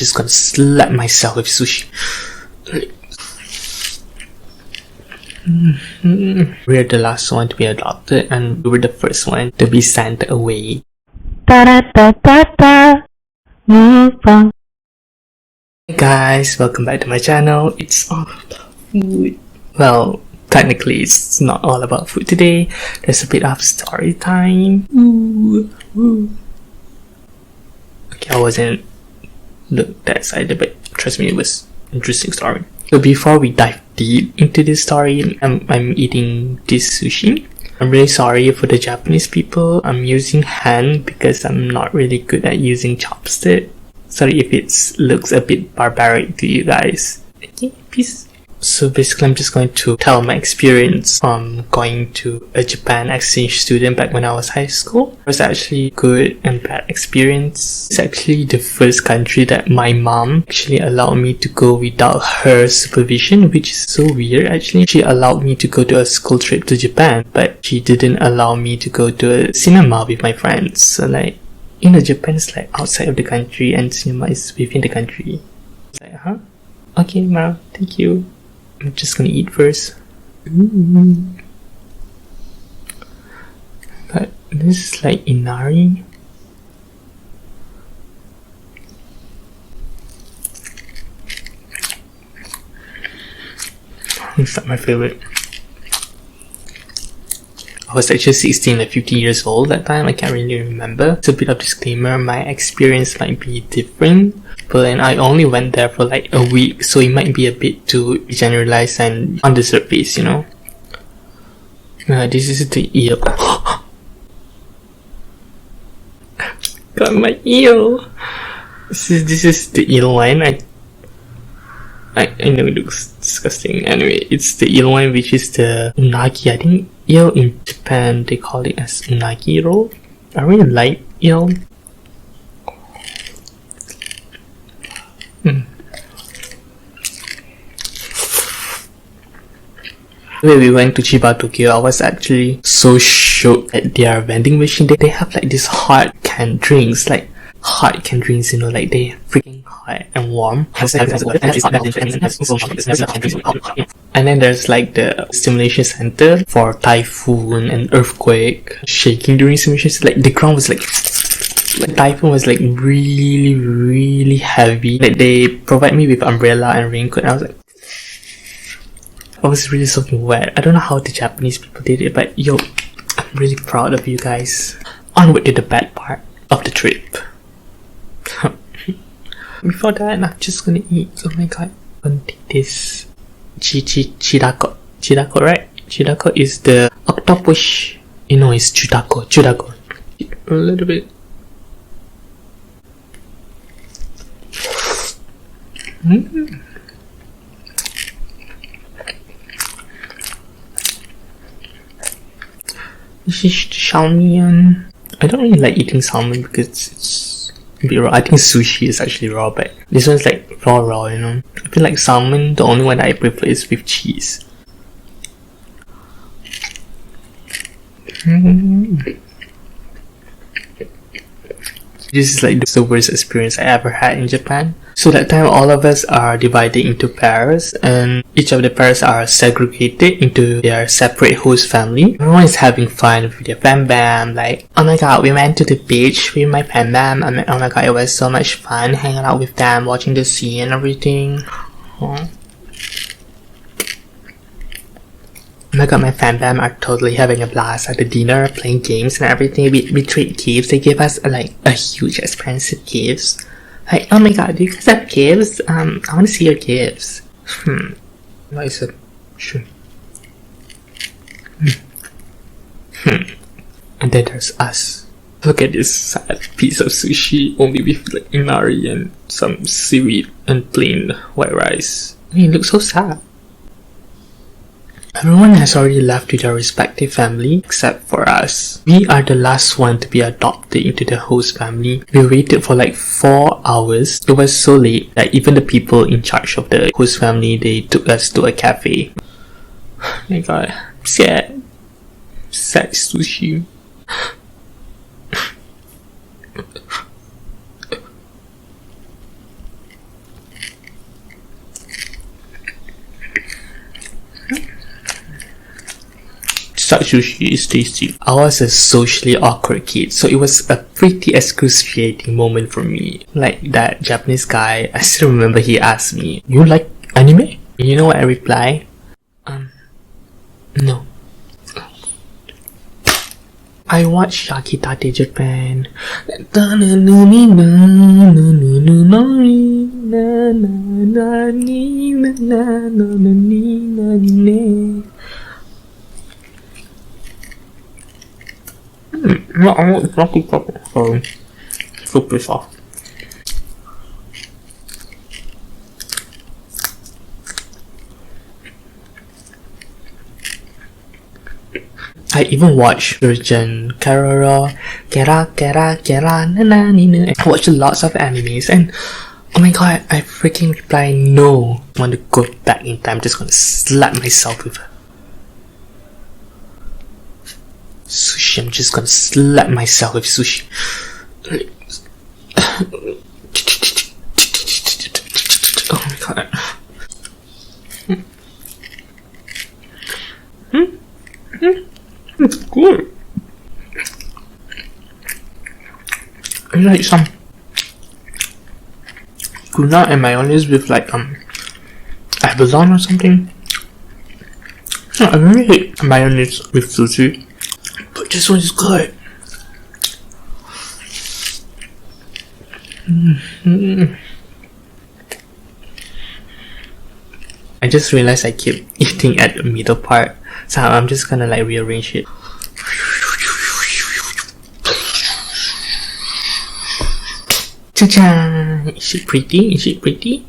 just gonna slap myself with sushi. We're the last one to be adopted, and we were the first one to be sent away. Mukbang. Hey guys, welcome back to my channel. It's all about food. Well, technically it's not all about food today. There's a bit of story time. Okay, I wasn't that excited, but trust me, it was an interesting story. So before we dive deep into this story, I'm eating this sushi. I'm really sorry for the Japanese people. I'm using hand because I'm not really good at using chopstick. Sorry if it looks a bit barbaric to you guys. Okay, peace. So basically I'm just going to tell my experience from going to a Japan exchange student back when I was high school. It was actually good and bad experience. It's actually the first country that my mom actually allowed me to go without her supervision, which is so weird actually. She allowed me to go to a school trip to Japan, but she didn't allow me to go to a cinema with my friends. So like, you know, Japan is like outside of the country and cinema is within the country. It's like, huh? Okay, mom, thank you. I'm just gonna eat first. But this is like inari. It's not my favorite. I was actually 16 or 15 years old that time. I can't really remember. It's a bit of disclaimer. My experience might be different. And I only went there for like a week, so it might be a bit too generalized and on the surface, you know. This is the eel. Got my eel. This is the eel one. I know it looks disgusting. Anyway, it's the eel one, which is the unagi. I think eel in Japan they call it as unagi roll. I really like eel. When we went to Chiba, Tokyo, I was actually so shocked at their vending machine. They have like these hot canned drinks, you know, like they freaking hot and warm. And then there's like the stimulation center for typhoon and earthquake shaking during simulations. Like the ground was like typhoon was like really heavy. Like they provide me with umbrella and raincoat, and I was like, I was really soaking wet. I don't know how the Japanese people did it, but yo, I'm really proud of you guys. Onward to the bad part of the trip. Before that, I'm just gonna eat. Oh my god, I'm gonna take this chidako. Chidako, right? Chidako is the octopus. You know, it's chudako. A little bit. This is salmon. I don't really like eating salmon because it's a bit raw. I think sushi is actually raw, but this one's like raw, you know. I feel like salmon, the only one that I prefer is with cheese. This is like the worst experience I ever had in Japan. So that time all of us are divided into pairs, and each of the pairs are segregated into their separate host family. Everyone is having fun with their fam bam, like, oh my god, we went to the beach with my fam bam. Oh my god, it was so much fun hanging out with them, watching the sea and everything. Oh my god, my fam bam are totally having a blast at the dinner, playing games and everything. We trade gifts. They gave us like a huge expensive gifts. Like, oh my god, do you guys have gifts? I want to see your gifts. What is it? Sure. And then there's us. Look at this sad piece of sushi, only with like inari and some seaweed and plain white rice. I mean, it looks so sad. Everyone has already left to their respective family except for us. We are the last one to be adopted into the host family. We waited for like 4 hours. It was so late that even the people in charge of the host family, they took us to a cafe. Oh my god, I'm sad. Sad sushi. such sushi is tasty. I was a socially awkward kid, so it was a pretty excruciating moment for me. Like that Japanese guy, I still remember he asked me, "You like anime?" You know what I replied? No. I watch Yakitate Japan. No, it's not good proper. Sorry. So pissed off. I even watched version Karoro, Kera, na ni na. I watched lots of animes and oh my god, I freaking reply no. I want to go back in time, just gonna slap myself with sushi. I'm just gonna slap myself with sushi. Oh my god. It's good. It's like some tuna and mayonnaise with like abalone or something. No, I really hate mayonnaise with sushi, but this one is good. I just realized I keep eating at the middle part, so I'm just gonna like rearrange it. Cha-cha! Is she pretty? Is she pretty?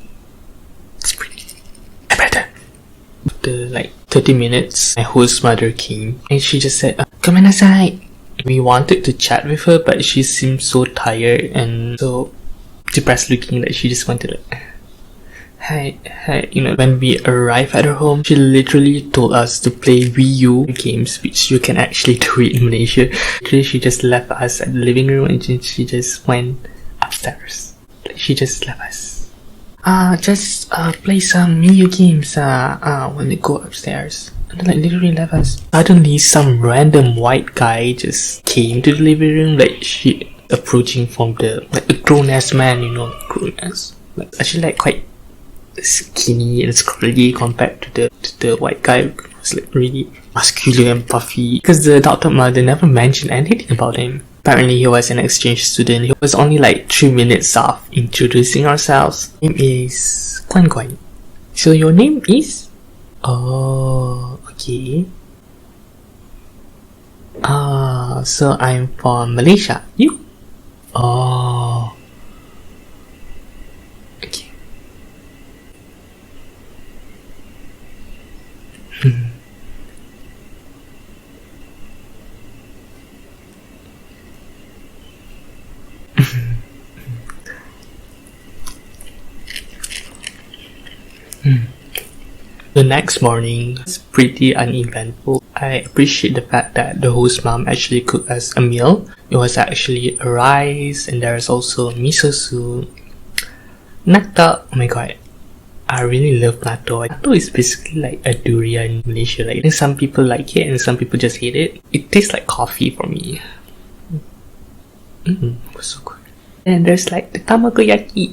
It's pretty. I better. After like 30 minutes, my host mother came and she just said, "Come inside." We wanted to chat with her, but she seemed so tired and so depressed looking that she just wanted to Hi, you know, when we arrived at her home, she literally told us to play Wii U games, which you can actually do it in Malaysia. Literally, she just left us at the living room and she just went upstairs. She just left us. Just play some Wii U games when they go upstairs. And then like literally left us. Suddenly, some random white guy just came to the living room, like she approaching from the like a grown-ass man, you know, grown-ass. Like actually like quite skinny and scrawny compared to the white guy who was like really muscular and puffy, because the doctor mother never mentioned anything about him. Apparently he was an exchange student. He was only like 3 minutes off introducing ourselves. Name is Guan Guan. So your name is? Oh, okay. So I'm from Malaysia. You? Oh. The next morning was pretty uneventful. I appreciate the fact that the host mom actually cooked us a meal. It was actually a rice and there's also miso soup. Natto, oh my god, I really love natto. Natto is basically like a durian in Malaysia. Like some people like it and some people just hate it. It tastes like coffee for me. It was so good. And there's like the tamagoyaki.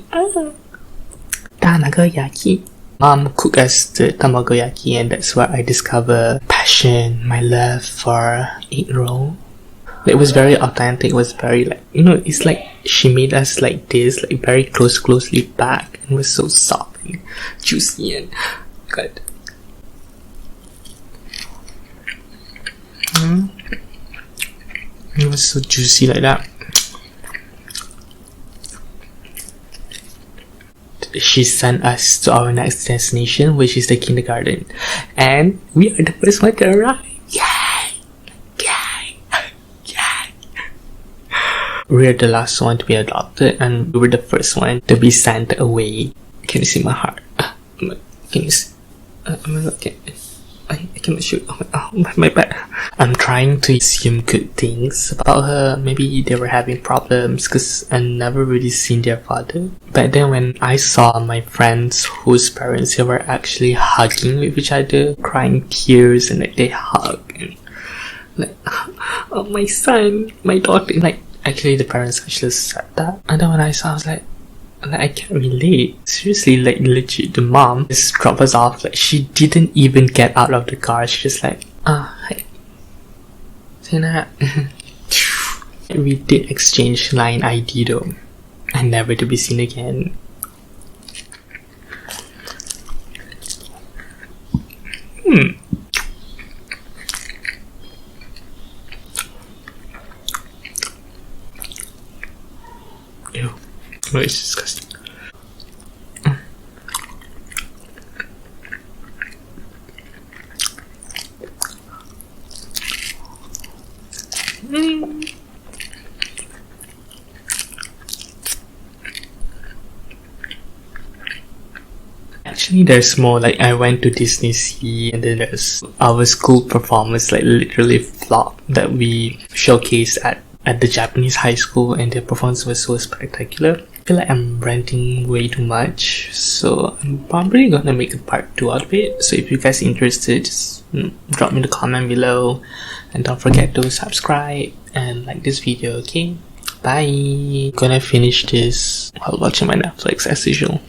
Tamagoyaki. Mom cooked us the tamagoyaki and that's where I discovered passion, my love for egg roll. It was very authentic. It was very like, you know, it's like she made us like this, like very closely packed, and was so soft and juicy and good. It was so juicy like that. She sent us to our next destination, which is the kindergarten, and we are the first one to arrive. Yay! We're the last one to be adopted, and we were the first one to be sent away. Can you see my heart? Can you see? Oh my god, I cannot shoot. Oh my bad. I'm trying to assume good things about her. Maybe they were having problems because I never really seen their father. But then when I saw my friends whose parents they were actually hugging with each other, crying tears, and like they hug, and like, oh, my son, my daughter. Like, actually, the parents actually said that. And then when I saw, I was like, I can't relate. Seriously, like, legit, the mom just dropped us off. Like, she didn't even get out of the car. She just like, hi. We did exchange line ID though, and never to be seen again. Ew. Oh, it's disgusting. Actually, there's more. Like, I went to Disney Sea, and then there's our school performance, like literally flop that we showcased at the Japanese high school, and their performance was so spectacular. I feel like I'm ranting way too much, so I'm probably gonna make a part 2 out of it. So if you guys are interested, just drop me the comment below, and don't forget to subscribe and like this video. Okay, bye. Gonna finish this while watching my Netflix as usual.